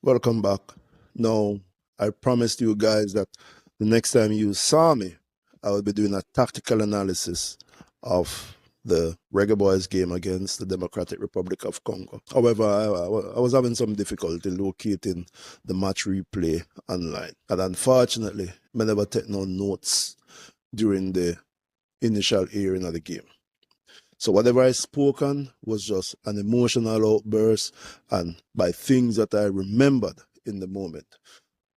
Welcome back. Now, I promised you guys that the next time you saw me, I will be doing a tactical analysis of the Reggae Boys game against the Democratic Republic of Congo. However, I was having some difficulty locating the match replay online. And unfortunately, I never take no notes during the initial airing of the game. So whatever I spoke on was just an emotional outburst and by things that I remembered in the moment.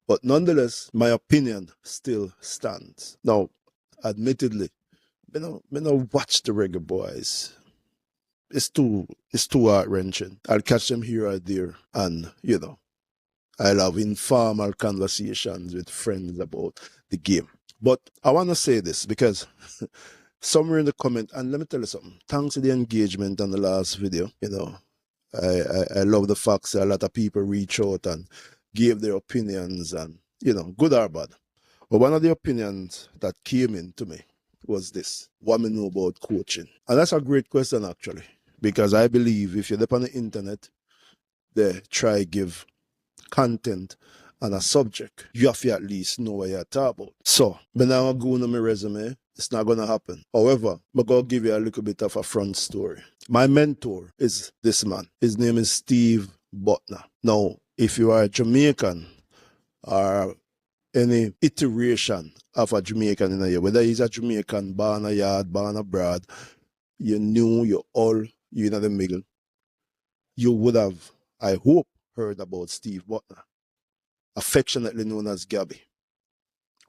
But nonetheless, my opinion still stands. Now, admittedly, me no watch the Reggae Boys. It's too heart wrenching. I'll catch them here or there, and I'll have informal conversations with friends about the game. But I want to say this because somewhere in the comment, and let me tell you something. Thanks to the engagement on the last video, I love the fact that a lot of people reach out and gave their opinions and, good or bad. But one of the opinions that came in to me was this: what me know about coaching? And that's a great question, actually, because I believe if you're up on the internet, they try give content on a subject, you have to at least know what you're talking about. So, when I go on my resume, it's not going to happen. However, I'm going to give you a little bit of a front story. My mentor is this man. His name is Steve Butner. Now, if you are a Jamaican or any iteration of a Jamaican in a year, whether he's a Jamaican, born a yard, born abroad, you knew you all, you in the middle, you would have, I hope, heard about Steve Butner, affectionately known as Gabby.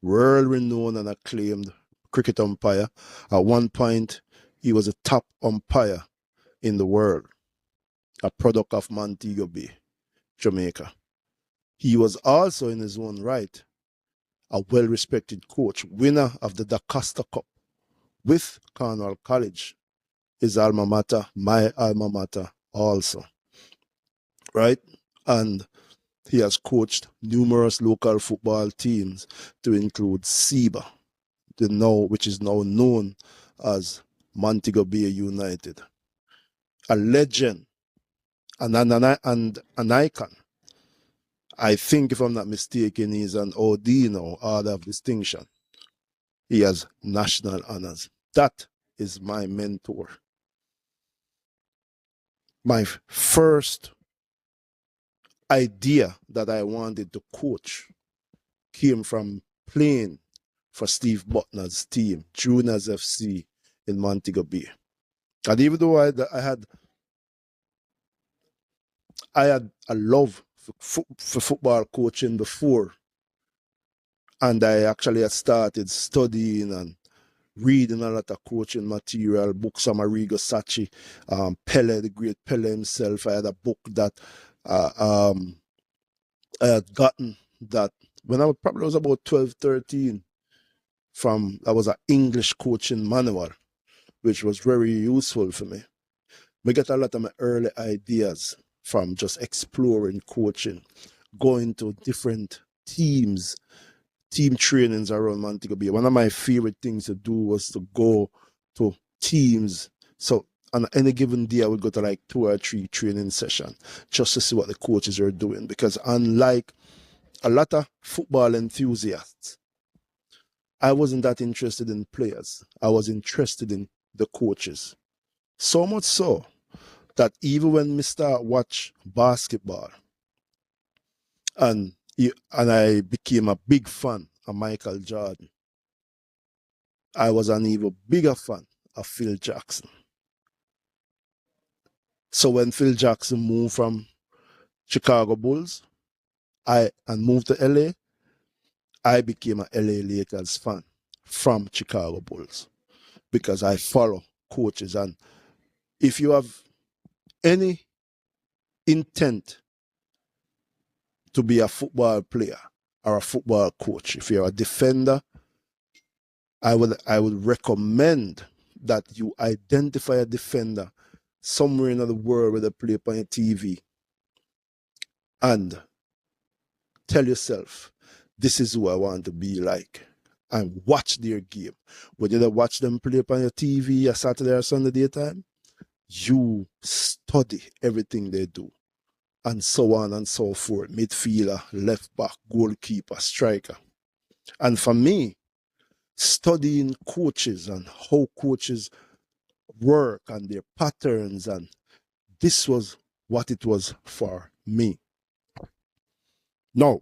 World-renowned and acclaimed cricket umpire. At one point, he was a top umpire in the world, a product of Montego Bay, Jamaica. He was also, in his own right, a well-respected coach, winner of the Da Costa Cup with Cornwall College, his alma mater, my alma mater also, right? And he has coached numerous local football teams to include SEBA, which is now known as Montego Bay United. A legend and an icon. I think, if I'm not mistaken, he's an OD now, Order of Distinction. He has national honors. That is my mentor. My first idea that I wanted to coach came from playing for Steve Butner's team, Juniors FC in Montego Bay. And even though I had a love for football coaching before, and I actually had started studying and reading a lot of coaching material, books on Marigo Sachi, Pele, the great Pele himself. I had a book that I had gotten that when I probably was about 12, 13, that was an English coaching manual, which was very useful for me. I get a lot of my early ideas from just exploring coaching, going to different team trainings around Montego Bay. One of my favorite things to do was to go to teams. So on any given day, I would go to like 2 or 3 training sessions just to see what the coaches are doing. Because unlike a lot of football enthusiasts, I wasn't that interested in players. I was interested in the coaches. So much so that even when we start watch basketball, and I became a big fan of Michael Jordan, I was an even bigger fan of Phil Jackson. So when Phil Jackson moved from Chicago Bulls and moved to LA, I became a LA Lakers fan from Chicago Bulls because I follow coaches. And if you have any intent to be a football player or a football coach, if you're a defender, I would recommend that you identify a defender somewhere in the world where they play on your TV and tell yourself, this is who I want to be like, and watch their game. Whether you watch them play on your TV a Saturday or Sunday daytime, you study everything they do. and so on and so forth. Midfielder, left back, goalkeeper, striker. And for me, studying coaches and how coaches work and their patterns, and this was what it was for me. Now,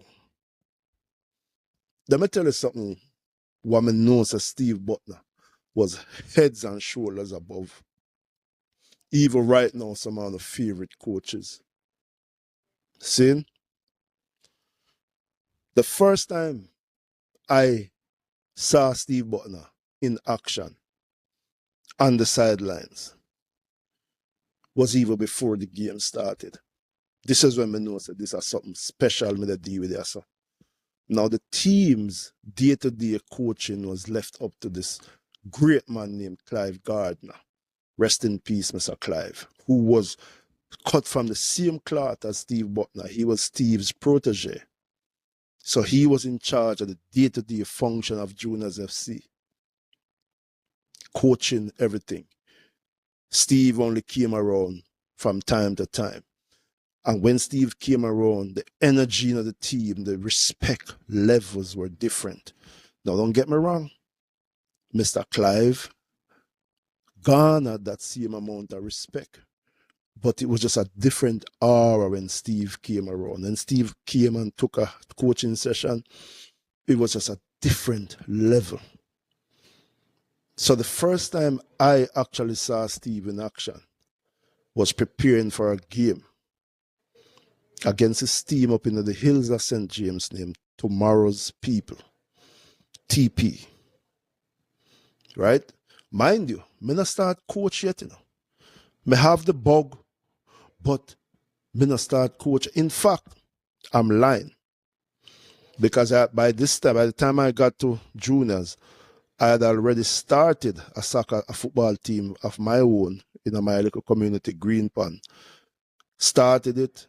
let me tell you something. What I know as Steve Butler was heads and shoulders above. Even right now, some of the favorite coaches. See, the first time I saw Steve Butler in action on the sidelines was even before the game started. This is when I know that this is something special me to deal with here. So now the team's day-to-day coaching was left up to this great man named Clive Gardner. Rest in peace, Mr. Clive, who was cut from the same cloth as Steve Butler. He was Steve's protege. So he was in charge of the day-to-day function of Juniors FC, coaching everything. Steve only came around from time to time. And when Steve came around, the energy of the team, the respect levels were different. Now, don't get me wrong. Mr. Clive garnered that same amount of respect. But it was just a different aura when Steve came around. And Steve came and took a coaching session. It was just a different level. So the first time I actually saw Steve in action was preparing for a game against his team up in the hills of St. James named Tomorrow's People, TP. Right? Mind you, me not start coach yet, you know. Me have the bug, but me not start coach. In fact, I'm lying. Because by the time I got to juniors, I had already started a football team of my own in my little community, Green Pond. Started it,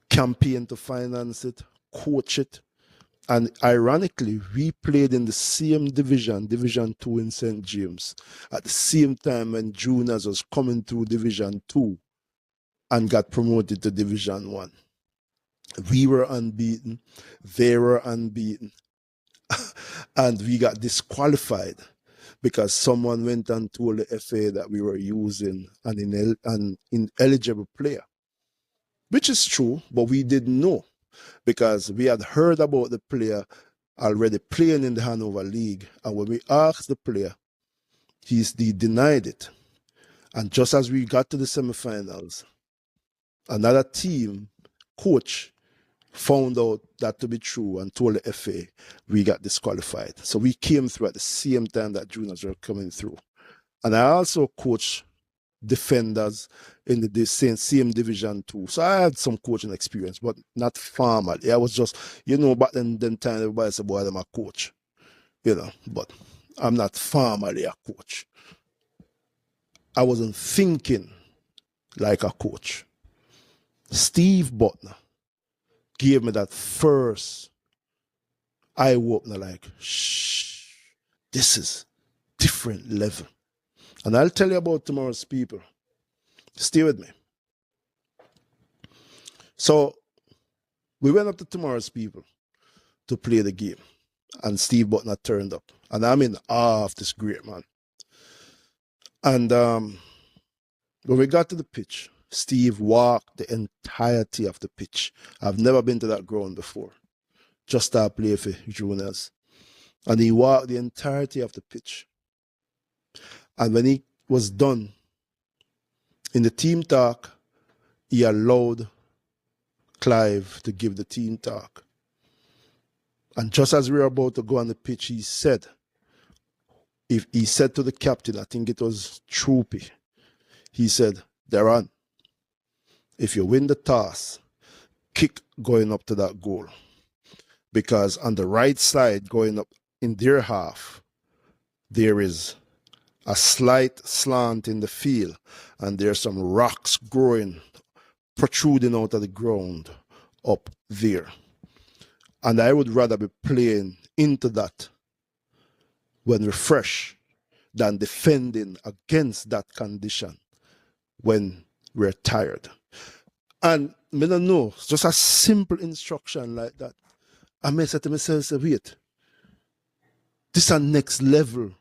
campaigned to finance it, coach it. And ironically, we played in the same division, Division 2 in St. James, at the same time when juniors was coming through Division 2 and got promoted to Division 1. We were unbeaten, they were unbeaten, and we got disqualified because someone went and told the FA that we were using an ineligible player, which is true, but we didn't know because we had heard about the player already playing in the Hanover League, and when we asked the player, he denied it. And just as we got to the semifinals, another team coach found out that to be true and told the FA we got disqualified. So we came through at the same time that juniors were coming through. And I also coached defenders in the same Division 2. So I had some coaching experience, but not formally. I was just, back then time everybody said, boy, I'm a coach. But I'm not formally a coach. I wasn't thinking like a coach. Steve Butler gave me that first eye-opener, like, shh, this is different level. And I'll tell you about Tomorrow's People. Stay with me. So we went up to Tomorrow's People to play the game. And Steve Butler turned up. And I'm in awe of this great man. And when we got to the pitch, Steve walked the entirety of the pitch. I've never been to that ground before. Just started playing for juniors. And he walked the entirety of the pitch. And when he was done, in the team talk, he allowed Clive to give the team talk. And just as we were about to go on the pitch, he said to the captain, I think it was Troopy, he said, Darren, if you win the toss, kick going up to that goal. Because on the right side, going up in their half, there is a slight slant in the field, and there's some rocks growing, protruding out of the ground up there. And I would rather be playing into that when we're fresh than defending against that condition when we're tired. And me don't know, just a simple instruction like that. I may say to myself, say, wait, this is a next level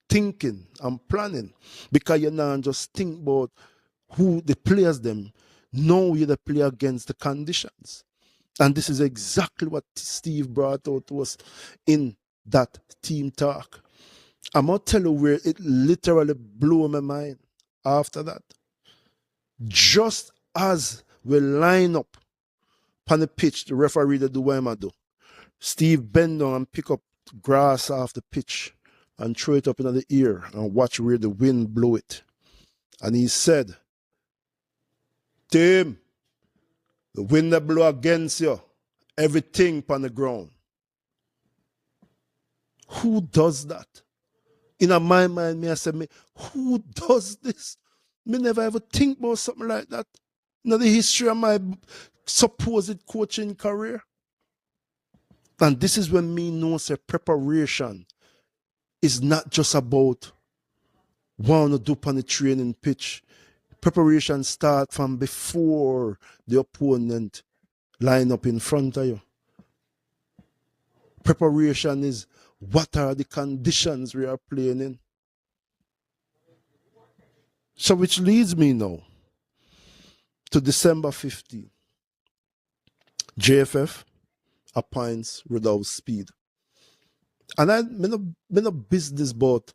thinking and planning. Because you now just think about who the players them know you the play against the conditions. And this is exactly what Steve brought out to us in that team talk. I'm going to tell you where it literally blew my mind after that. Just as we line up on the pitch, the referee the do what him do. Steve bend down and pick up grass off the pitch and throw it up into the air and watch where the wind blow it. And he said, Tim, the wind that blow against you, everything on the ground. Who does that? In my mind, I said, who does this? Me never ever think about something like that. In the history of my supposed coaching career. And this is when me know say preparation is not just about what to do on the training pitch. Preparation starts from before the opponent line up in front of you. Preparation is what are the conditions we are playing in. So which leads me now to December 15. JFF appoints Rudolph Speed. And I no business about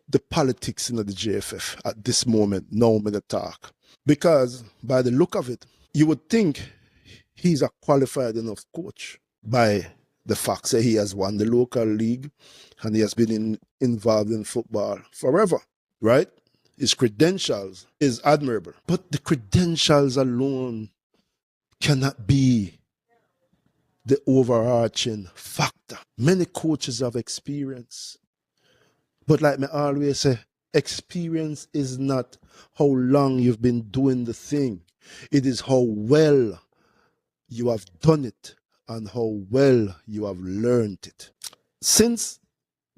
the politics in the JFF at this moment, now I'm going talk. Because by the look of it, you would think he's a qualified enough coach by the fact that he has won the local league and he has been involved in football forever, right? His credentials is admirable. But the credentials alone cannot be the overarching factor. Many coaches have experience. But like me always say, experience is not how long you've been doing the thing. It is how well you have done it and how well you have learned it. Since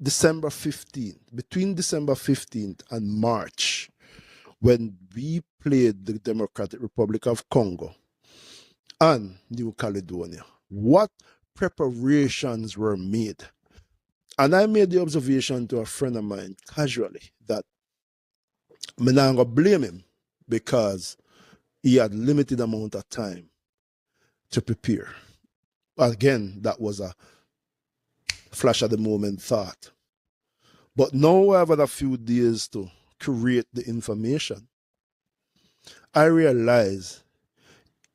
December 15th, between December 15th and March, when we played the Democratic Republic of Congo and New Caledonia, what preparations were made? And I made the observation to a friend of mine casually that I'm not going to blame him because he had limited amount of time to prepare. Again, that was a flash of the moment thought. But now I have had a few days to create the information. I realize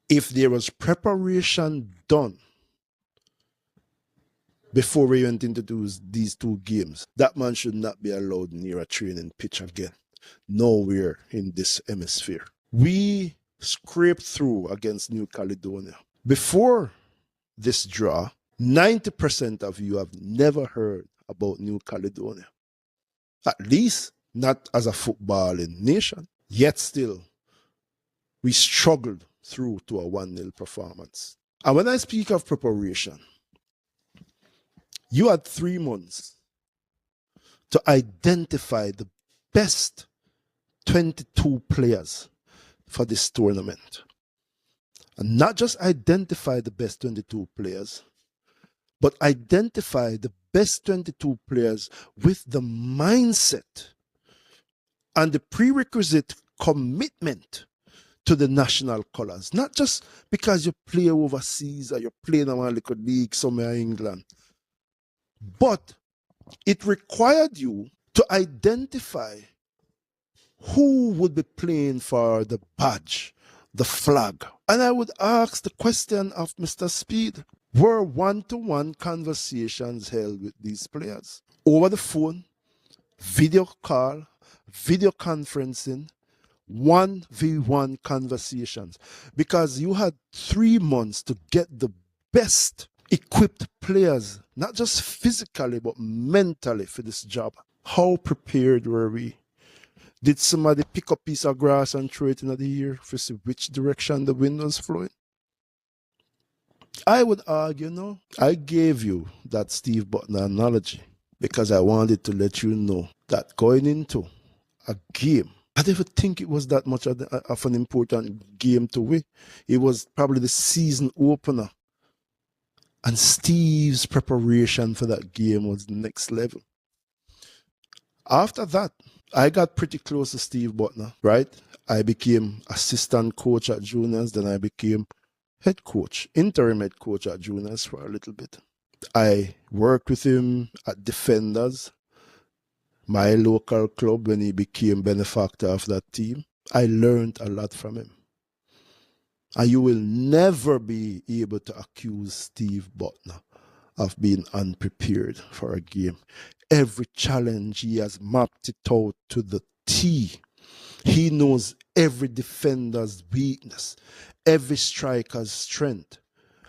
if there was preparation done before we went into these two games, that man should not be allowed near a training pitch again. Nowhere in this hemisphere. We scraped through against New Caledonia. Before this draw, 90% of you have never heard about New Caledonia. At least not as a footballing nation. Yet still, we struggled through to a 1-0 performance. And when I speak of preparation, you had 3 months to identify the best 22 players for this tournament. And not just identify the best 22 players, but identify the best 22 players with the mindset and the prerequisite commitment to the national colors. Not just because you play overseas or you're playing in a little league somewhere in England, but it required you to identify who would be playing for the badge, the flag. And I would ask the question of Mr. Speed, were one-to-one conversations held with these players? Over the phone, video call, video conferencing, 1v1 conversations. Because you had 3 months to get the best equipped players, not just physically, but mentally for this job. How prepared were we? Did somebody pick up a piece of grass and throw it into the air to see which direction the wind was flowing? I would argue, no. I gave you that Steve Butner analogy because I wanted to let you know that going into a game I didn't think it was that much of an important game to win. It was probably the season opener. And Steve's preparation for that game was next level. After that, I got pretty close to Steve Butner, right? I became assistant coach at juniors, then I became head coach, interim head coach at juniors for a little bit. I worked with him at Defenders, my local club, when he became benefactor of that team. I learned a lot from him. And you will never be able to accuse Steve Butner of being unprepared for a game. Every challenge, he has mapped it out to the T. He knows every defender's weakness, every striker's strength,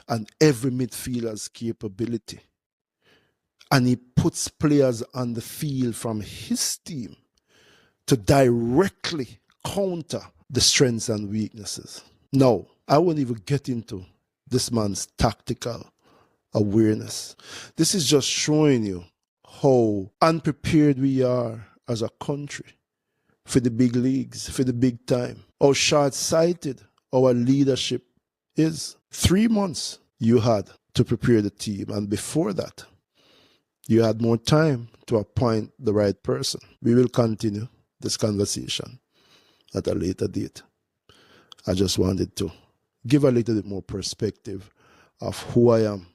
and every midfielder's capability. And he puts players on the field from his team to directly counter the strengths and weaknesses. No, I won't even get into this man's tactical awareness. This is just showing you how unprepared we are as a country for the big leagues, for the big time. How short-sighted our leadership is. 3 months you had to prepare the team, and before that, you had more time to appoint the right person. We will continue this conversation at a later date. I just wanted to give a little bit more perspective of who I am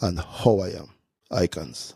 and how I am. Icons.